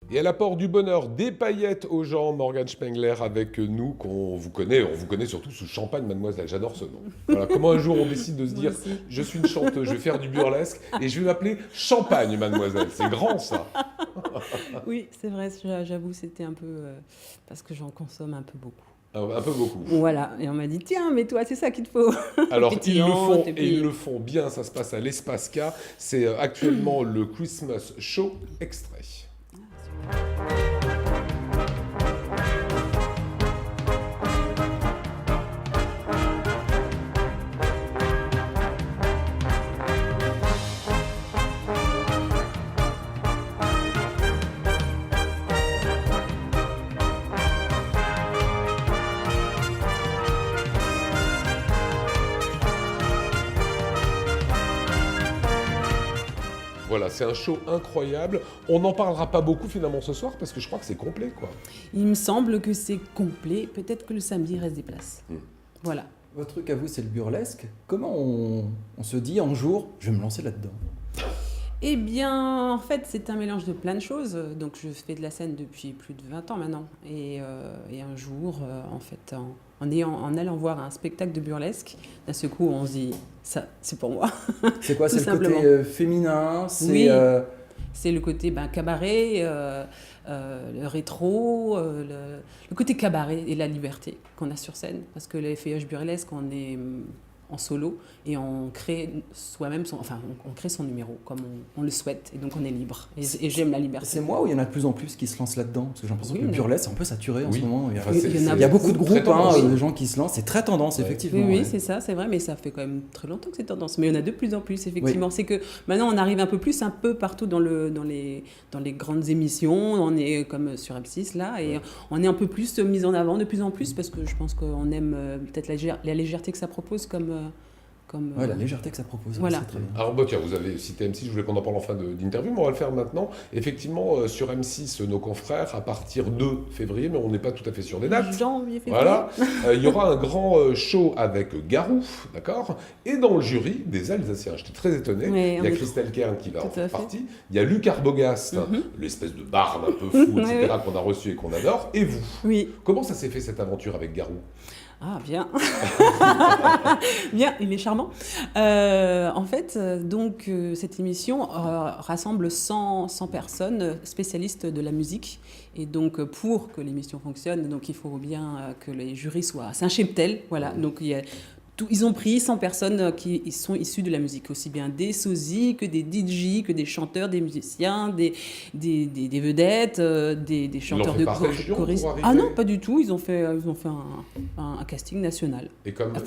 Et elle apporte du bonheur, des paillettes aux gens, Morgane Spengler avec nous, on vous connaît surtout sous Champagne Mademoiselle, j'adore ce nom. Voilà, comment un jour on décide de se dire, je suis une chanteuse, je vais faire du burlesque, et je vais m'appeler Champagne Mademoiselle, c'est grand ça. Oui, c'est vrai, j'avoue, c'était un peu... parce que j'en consomme un peu beaucoup. Un peu beaucoup. Voilà, et on m'a dit, tiens, mais toi, c'est ça qu'il te faut. Alors, ils le font bien, ça se passe à l'Espace K, c'est actuellement le Christmas Show extrait. Voilà, c'est un show incroyable. On n'en parlera pas beaucoup finalement ce soir parce que je crois que c'est complet, quoi. Il me semble que c'est complet. Peut-être que le samedi, il reste des places. Voilà. Votre truc à vous, c'est le burlesque. Comment on se dit un jour, je vais me lancer là-dedans? Eh bien, en fait, c'est un mélange de plein de choses. Donc, je fais de la scène depuis plus de 20 ans maintenant. Et un jour, en fait, en allant voir un spectacle de burlesque, d'un seul coup, on se dit, ça, c'est pour moi. C'est quoi? Tout C'est le côté féminin? Oui, c'est le côté cabaret, le rétro, le côté cabaret et la liberté qu'on a sur scène. Parce que les feuillages burlesques, on est en solo et on crée soi-même on crée son numéro comme on le souhaite et donc on est libre et j'aime la liberté. C'est moi ou il y en a de plus en plus qui se lancent là-dedans? Parce que j'ai l'impression que le burlesque est un peu saturé en ce moment. Il y a beaucoup de groupes, de gens qui se lancent, c'est très tendance effectivement. Oui, c'est ça, c'est vrai, mais ça fait quand même très longtemps que c'est tendance. Mais il y en a de plus en plus effectivement. C'est que maintenant on arrive un peu partout dans les grandes émissions, on est comme sur M6 là et on est un peu plus mis en avant de plus en plus parce que je pense qu'on aime peut-être la légèreté que ça propose comme la légèreté que ça propose. Voilà. C'est très bien. Alors, tiens, vous avez cité M6, je voulais qu'on en parle en fin d'interview, mais on va le faire maintenant. Effectivement, sur M6, nos confrères, à partir de février, mais on n'est pas tout à fait sûr des dates. Janvier, février. Voilà. Il y aura un grand show avec Garou, d'accord? Et dans le jury, des Alsaciens. J'étais très étonné. Il y a Christelle Kern qui va en faire partie. Il y a Luc Arbogast, l'espèce de barde un peu fou, etc., qu'on a reçu et qu'on adore. Et vous? Oui. Comment ça s'est fait cette aventure avec Garou? Ah, bien. Bien, il est charmant. En fait, donc, cette émission rassemble 100 personnes spécialistes de la musique. Et donc, pour que l'émission fonctionne, donc, il faut bien que les jurys soient... C'est un cheptel, voilà. Donc, ils ont pris 100 personnes qui sont issues de la musique, aussi bien des sosies que des DJ, que des chanteurs, des musiciens, des vedettes, des chanteurs de choristes. Ah non, pas du tout. Ils ont fait un casting national.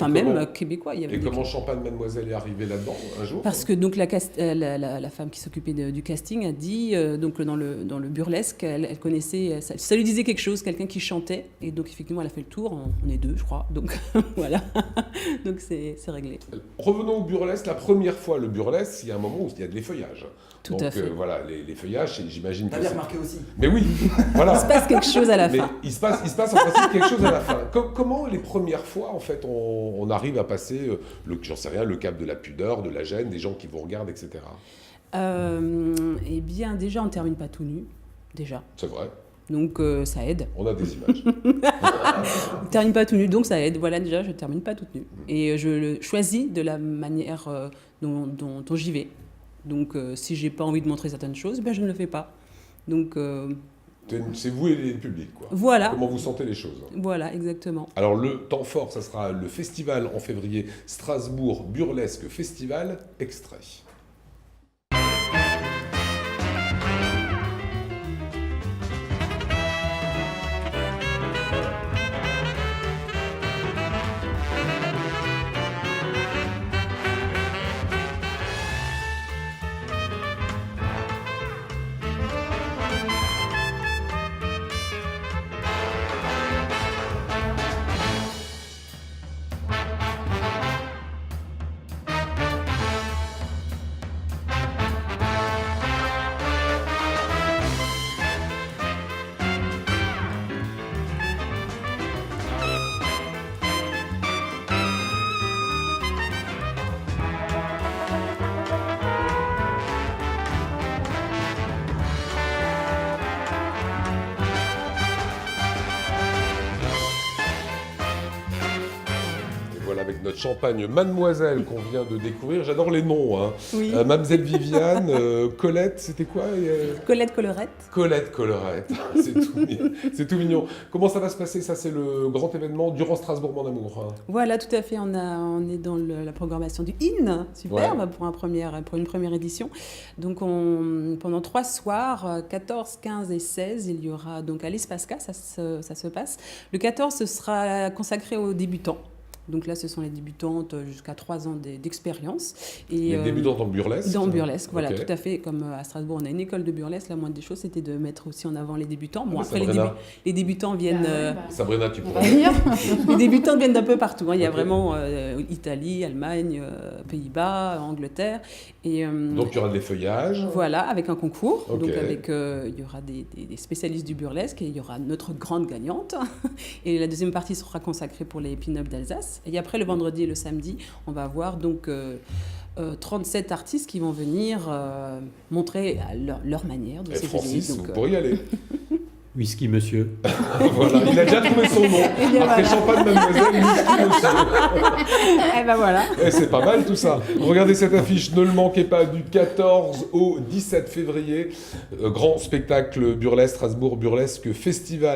Même québécois. Il y avait comment Champagne Mademoiselle est arrivée là-dedans un jour? Parce que donc la femme qui s'occupait du casting a dit donc dans le burlesque, elle connaissait, ça lui disait quelque chose, quelqu'un qui chantait, et donc effectivement elle a fait le tour. On est deux, je crois. Donc voilà. Donc c'est réglé. Revenons au burlesque. La première fois, le burlesque, il y a un moment où il y a de l'effeuillage. Tout à fait. Voilà, les feuillages, j'imagine que t'avais remarqué aussi. Mais oui, voilà. Il se passe quelque chose à la fin. Il se passe en principe quelque chose à la fin. Comment les premières fois, en fait, on arrive à passer, j'en sais rien, le cap de la pudeur, de la gêne, des gens qui vous regardent, etc. Eh bien, déjà, on ne termine pas tout nu. Déjà. C'est vrai. Donc ça aide. On a des images. Je ne termine pas tout nu, donc ça aide. Voilà, déjà, je ne termine pas toute nue. Et je le choisis de la manière dont j'y vais. Donc si je n'ai pas envie de montrer certaines choses, ben, je ne le fais pas. Donc, c'est vous et le public, quoi. Voilà. Comment vous sentez les choses. Voilà, exactement. Alors le temps fort, ça sera le festival en février, Strasbourg Burlesque Festival, extrait. notre champagne Mademoiselle qu'on vient de découvrir. J'adore les noms. Hein. Oui. Mademoiselle Viviane, Colette, c'était quoi Colette Collerette. Colette Collerette, c'est tout mignon. Comment ça va se passer? Ça, c'est le grand événement durant Strasbourg Mon Amour. Hein. Voilà, tout à fait. On est dans la programmation du IN, superbe, pour une première édition. Donc, pendant 3 soirs, 14, 15 et 16, il y aura donc à l'Espace K, ça se passe. Le 14, ce sera consacré aux débutants. Donc là, ce sont les débutantes jusqu'à 3 ans d'expérience. Les débutantes en burlesque? Dans burlesque, voilà, tout à fait. Comme à Strasbourg, on a une école de burlesque. La moindre des choses, c'était de mettre aussi en avant les débutants. Bon, après, les débutants viennent... Sabrina, tu pourrais dire. Les débutants viennent d'un peu partout. Hein. Il y a vraiment Italie, Allemagne, Pays-Bas, Angleterre. Et, donc, il y aura des feuillages. Voilà, avec un concours. Donc, il y aura des spécialistes du burlesque et il y aura notre grande gagnante. Et la deuxième partie sera consacrée pour les pin-up d'Alsace. Et après, le vendredi et le samedi, on va avoir donc 37 artistes qui vont venir montrer leur manière de s'évoluer. Francis, vous pourriez y aller. Whisky Monsieur. Voilà, il a déjà trouvé son nom. Après Champagne Mademoiselle, Whisky Monsieur. Et ben voilà. Et c'est pas mal tout ça. Regardez cette affiche, ne le manquez pas, du 14 au 17 février. Grand spectacle burlesque, Strasbourg Burlesque Festival.